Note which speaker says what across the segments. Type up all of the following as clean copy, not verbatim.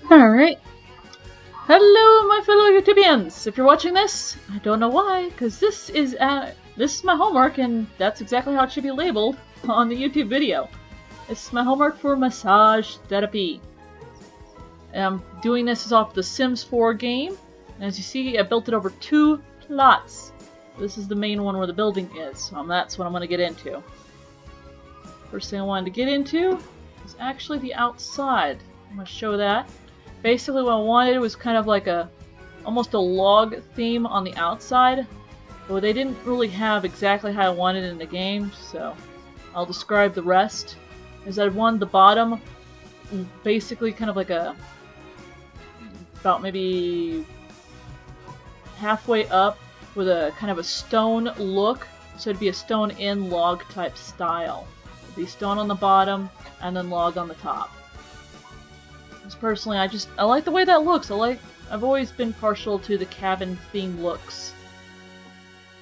Speaker 1: Alright. Hello, my fellow YouTubians! If you're watching this, I don't know why, because this is my homework, and that's exactly how it should be labeled on the YouTube video. This is my homework for massage therapy. I'm doing this is off the Sims 4 game, and as you see, I built it over 2 plots. This is the main one where the building is, so that's what I'm going to get into. First thing I wanted to get into is actually the outside. I'm going to show that. Basically what I wanted was kind of like almost a log theme on the outside, but they didn't really have exactly how I wanted it in the game, so I'll describe the rest. Is I wanted the bottom basically kind of like about maybe halfway up with a kind of a stone look, so it'd be a stone in log type style. It'd be stone on the bottom and then log on the top. Personally, I like the way that looks. I've always been partial to the cabin theme looks.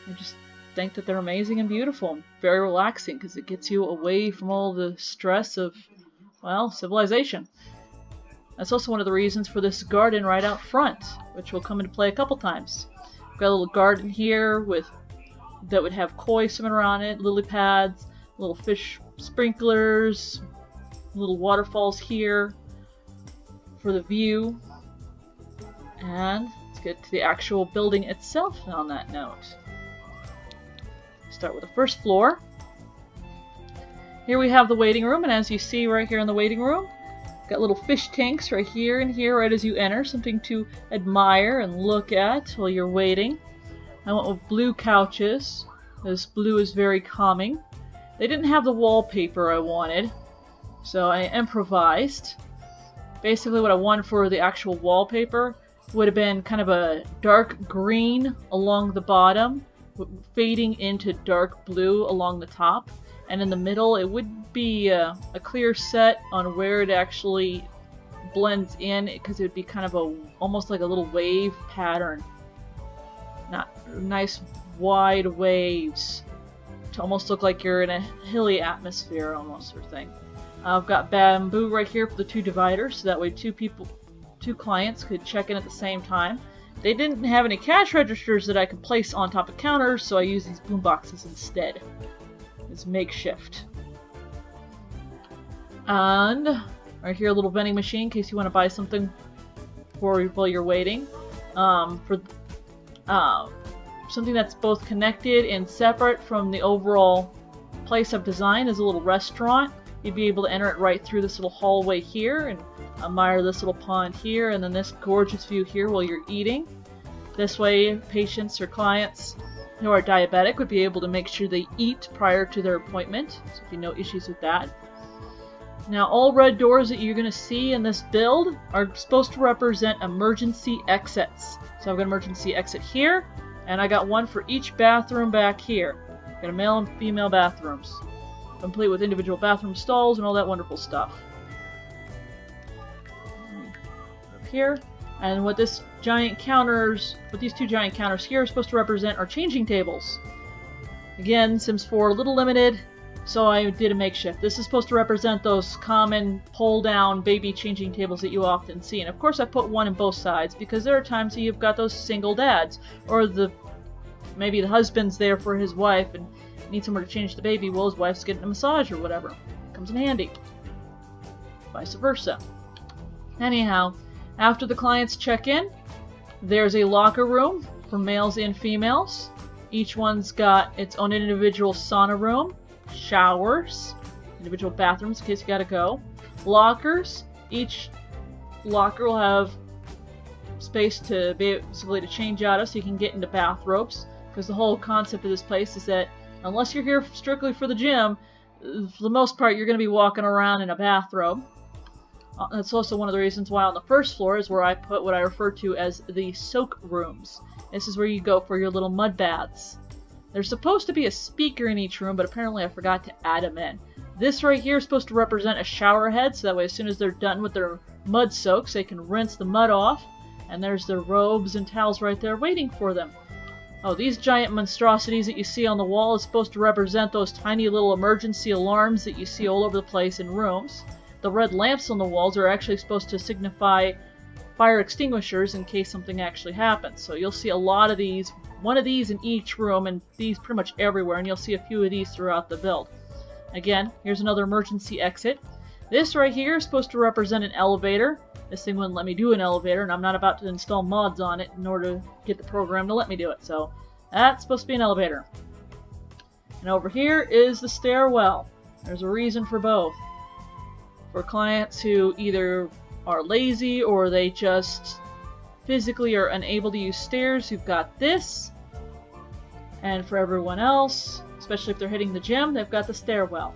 Speaker 1: I just think that they're amazing and beautiful. Very relaxing because it gets you away from all the stress of, well, civilization. That's also one of the reasons for this garden right out front, which will come into play a couple times. I've got a little garden here that would have koi swimming around it, lily pads, little fish sprinklers, little waterfalls here for the view. And let's get to the actual building itself on that note. Start with the first floor. Here we have the waiting room, and as you see right here in the waiting room, got little fish tanks right here and here right as you enter, something to admire and look at while you're waiting. I went with blue couches. This blue is very calming. They didn't have the wallpaper I wanted, so I improvised. Basically what I wanted for the actual wallpaper would have been kind of a dark green along the bottom, fading into dark blue along the top, and in the middle it would be a clear set on where it actually blends in, because it would be kind of almost like a little wave pattern. Not nice wide waves to almost look like you're in a hilly atmosphere almost, sort of thing. I've got bamboo right here for the 2 dividers, so that way 2 clients could check in at the same time. They didn't have any cash registers that I could place on top of counters, so I used these boom boxes instead. It's makeshift. And right here, a little vending machine in case you want to buy something while you're waiting. For something that's both connected and separate from the overall place I've designed is a little restaurant. You'd be able to enter it right through this little hallway here and admire this little pond here and then this gorgeous view here while you're eating. This way, patients or clients who are diabetic would be able to make sure they eat prior to their appointment, so if you no issues with that. Now, all red doors that you're going to see in this build are supposed to represent emergency exits. So I've got an emergency exit here, and I got one for each bathroom back here. Got a male and female bathrooms, complete with individual bathroom stalls and all that wonderful stuff. Up here, and what these 2 giant counters here are supposed to represent are changing tables. Again, Sims 4 a little limited, so I did a makeshift. This is supposed to represent those common pull-down baby changing tables that you often see, and of course I put one in both sides because there are times that you've got those single dads, or maybe the husband's there for his wife and needs somewhere to change the baby while his wife's getting a massage or whatever. Comes in handy. Vice versa. Anyhow, after the clients check in, there's a locker room for males and females. Each one's got its own individual sauna room, showers, individual bathrooms in case you gotta go, lockers. Each locker will have space to basically to change out of so you can get into bathrobes, because the whole concept of this place is that unless you're here strictly for the gym, for the most part you're going to be walking around in a bathrobe. That's also one of the reasons why on the first floor is where I put what I refer to as the soak rooms. This is where you go for your little mud baths. There's supposed to be a speaker in each room, but apparently I forgot to add them in. This right here is supposed to represent a shower head, so that way as soon as they're done with their mud soaks, they can rinse the mud off, and there's their robes and towels right there waiting for them. Oh, these giant monstrosities that you see on the wall is supposed to represent those tiny little emergency alarms that you see all over the place in rooms. The red lamps on the walls are actually supposed to signify fire extinguishers in case something actually happens. So you'll see a lot of these, one of these in each room, and these pretty much everywhere, and you'll see a few of these throughout the build. Again, here's another emergency exit. This right here is supposed to represent an elevator. This thing wouldn't let me do an elevator, and I'm not about to install mods on it in order to get the program to let me do it. So that's supposed to be an elevator. And over here is the stairwell. There's a reason for both. For clients who either are lazy or they just physically are unable to use stairs, you've got this. And for everyone else, especially if they're hitting the gym, they've got the stairwell.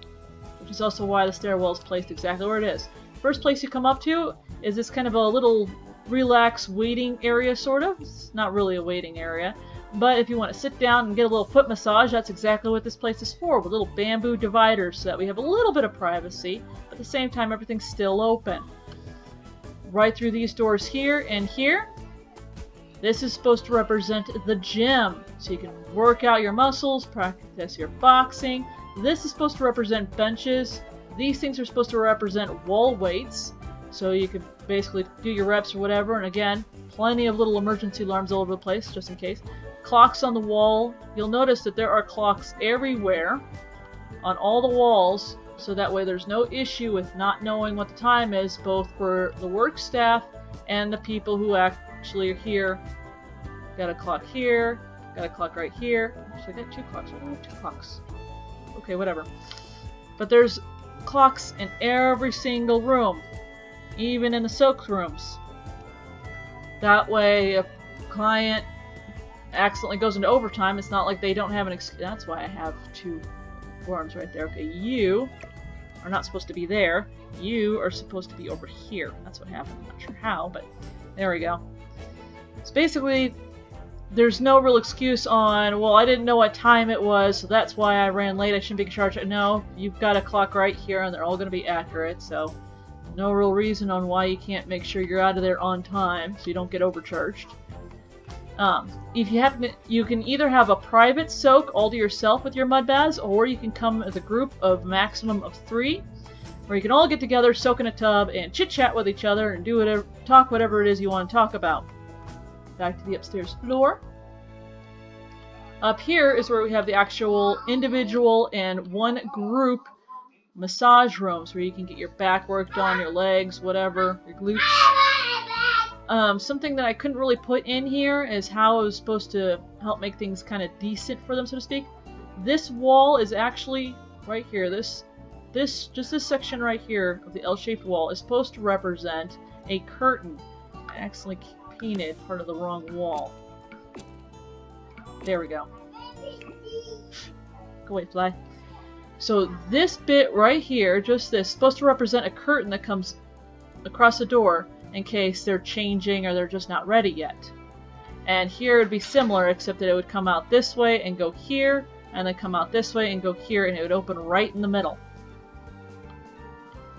Speaker 1: Which is also why the stairwell is placed exactly where it is. First place you come up to is this kind of a little relaxed waiting area, sort of. It's not really a waiting area. But if you want to sit down and get a little foot massage, that's exactly what this place is for, with little bamboo dividers so that we have a little bit of privacy, but at the same time everything's still open. Right through these doors here and here, this is supposed to represent the gym, so you can work out your muscles, practice your boxing. This is supposed to represent benches. These things are supposed to represent wall weights, so you can basically do your reps or whatever, and again, plenty of little emergency alarms all over the place, just in case. Clocks on the wall. You'll notice that there are clocks everywhere on all the walls, so that way there's no issue with not knowing what the time is, both for the work staff and the people who actually are here. Got a clock here, got a clock right here. Actually, I got two clocks. I have two clocks. Okay, whatever. But there's clocks in every single room, even in the soak rooms. That way, if a client accidentally goes into overtime, it's not like they don't have an excuse. That's why I have two alarms right there. Okay, you are not supposed to be there. You are supposed to be over here. That's what happened. I'm not sure how, but there we go. So basically, there's no real excuse on, well, I didn't know what time it was, so that's why I ran late. I shouldn't be charged. No, you've got a clock right here, and they're all going to be accurate, so no real reason on why you can't make sure you're out of there on time so you don't get overcharged. If you happen, you can either have a private soak all to yourself with your mud baths, or you can come as a group of maximum of 3, where you can all get together, soak in a tub, and chit-chat with each other and do whatever, talk whatever it is you want to talk about. Back to the upstairs floor. Up here is where we have the actual individual and one group massage rooms, where you can get your back worked on, your legs, whatever, your glutes. Something that I couldn't really put in here is how I was supposed to help make things kind of decent for them, so to speak. This wall is actually right here. Just this section right here of the L-shaped wall is supposed to represent a curtain. I accidentally painted part of the wrong wall. There we go. Go away, fly. So this bit right here, just this, is supposed to represent a curtain that comes across the door in case they're changing or they're just not ready yet. And here it would be similar, except that it would come out this way and go here, and then come out this way and go here, and it would open right in the middle.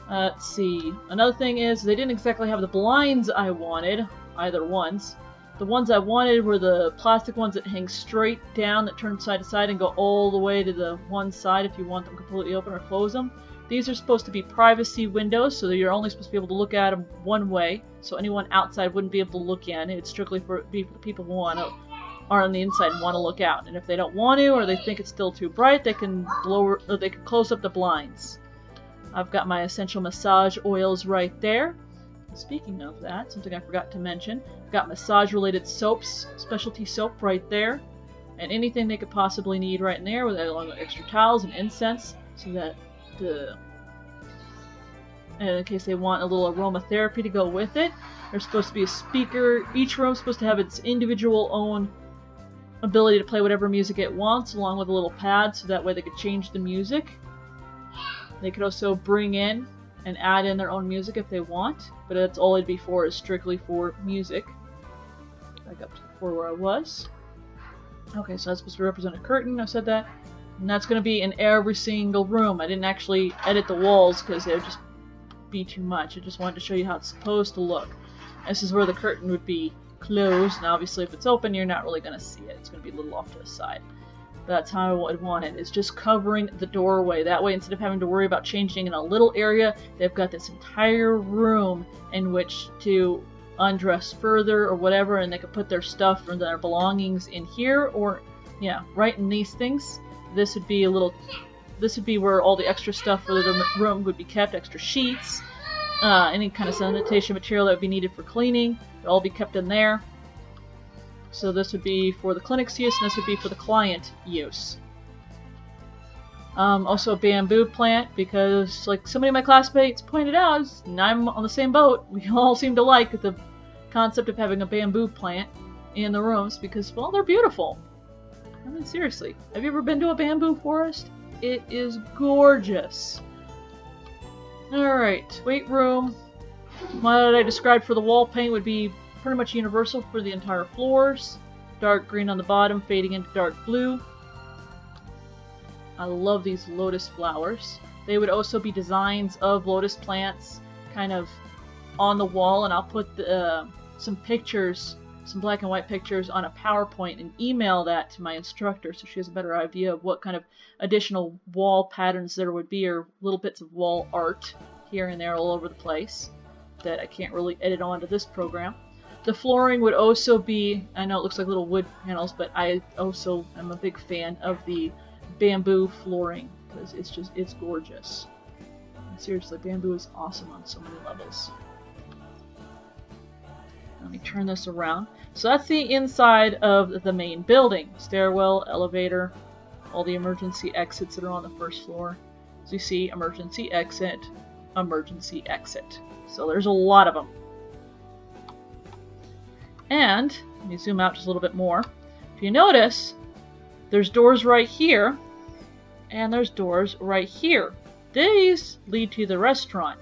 Speaker 1: Let's see. Another thing is, they didn't exactly have the blinds I wanted, either ones. The ones I wanted were the plastic ones that hang straight down, that turn side to side and go all the way to the one side if you want them completely open or close them. These are supposed to be privacy windows, so that you're only supposed to be able to look at them one way, so anyone outside wouldn't be able to look in. It's strictly for the people who are on the inside and want to look out. And if they don't want to, or they think it's still too bright, they can close up the blinds. I've got my essential massage oils right there. Speaking of that, something I forgot to mention, I've got massage-related soaps, specialty soap right there, and anything they could possibly need right in there, along with extra towels and incense, so that and in case they want a little aromatherapy to go with it. There's supposed to be a speaker. Each room's supposed to have its individual own ability to play whatever music it wants, along with a little pad, so that way they could change the music. They could also bring in and add in their own music if they want, but that's all it'd be for, is strictly for music. Back up to where I was. Okay, so that's supposed to represent a curtain, I said that. And that's going to be in every single room. I didn't actually edit the walls because it would just be too much. I just wanted to show you how it's supposed to look. This is where the curtain would be closed, and obviously if it's open you're not really going to see it. It's going to be a little off to the side. That's how I would want it. It's just covering the doorway. That way, instead of having to worry about changing in a little area, they've got this entire room in which to undress further or whatever, and they could put their stuff or their belongings in here, or yeah, right in these things. This would be where all the extra stuff for the room would be kept, extra sheets, any kind of sanitation material that would be needed for cleaning, would all be kept in there. So this would be for the clinic's use, and this would be for the client use. Also a bamboo plant, because like so many of my classmates pointed out, and I'm on the same boat, we all seem to like the concept of having a bamboo plant in the rooms because, well, they're beautiful. I mean, seriously, have you ever been to a bamboo forest? It is gorgeous. Alright, weight room. What I described for the wall paint would be pretty much universal for the entire floors. Dark green on the bottom, fading into dark blue. I love these lotus flowers. They would also be designs of lotus plants kind of on the wall, and I'll put some pictures, some black and white pictures on a PowerPoint and email that to my instructor so she has a better idea of what kind of additional wall patterns there would be, or little bits of wall art here and there all over the place that I can't really edit onto this program. The flooring would also be, I know it looks like little wood panels, but I also am a big fan of the bamboo flooring because it's gorgeous. And seriously, bamboo is awesome on so many levels. Let me turn this around. So that's the inside of the main building. Stairwell, elevator, all the emergency exits that are on the first floor. So you see emergency exit, emergency exit. So there's a lot of them. And, let me zoom out just a little bit more. If you notice, there's doors right here, and there's doors right here. These lead to the restaurant.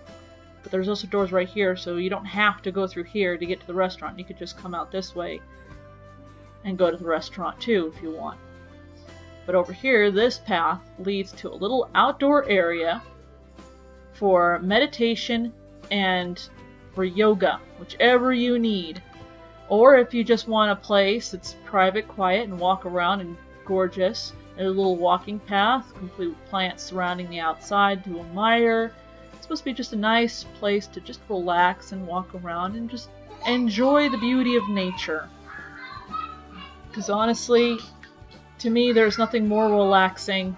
Speaker 1: But there's also doors right here, so you don't have to go through here to get to the restaurant. You could just come out this way and go to the restaurant too if you want. But over here, this path leads to a little outdoor area for meditation and for yoga, whichever you need. Or if you just want a place that's private, quiet, and walk around and gorgeous, there's a little walking path, complete with plants surrounding the outside to admire. It's supposed to be just a nice place to just relax and walk around and just enjoy the beauty of nature. Because honestly, to me, there's nothing more relaxing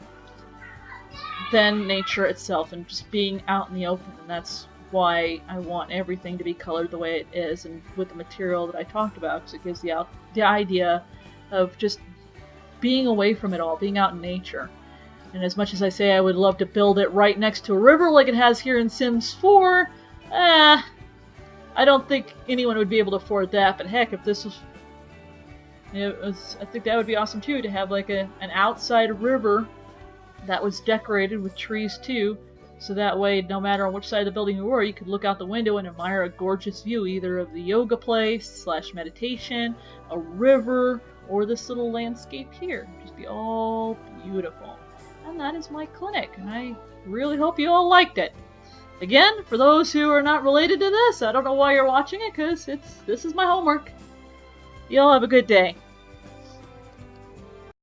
Speaker 1: than nature itself and just being out in the open. And that's why I want everything to be colored the way it is and with the material that I talked about, because it gives the idea of just being away from it all, being out in nature. And as much as I say I would love to build it right next to a river like it has here in Sims 4, I don't think anyone would be able to afford that. But heck, if this was, I think that would be awesome too, to have like an outside river that was decorated with trees too. So that way, no matter on which side of the building you were, you could look out the window and admire a gorgeous view, either of the yoga place / meditation, a river, or this little landscape here. It'd just be all beautiful. And that is my clinic, and I really hope you all liked it. Again, for those who are not related to this, I don't know why you're watching it, because this is my homework. You all have a good day.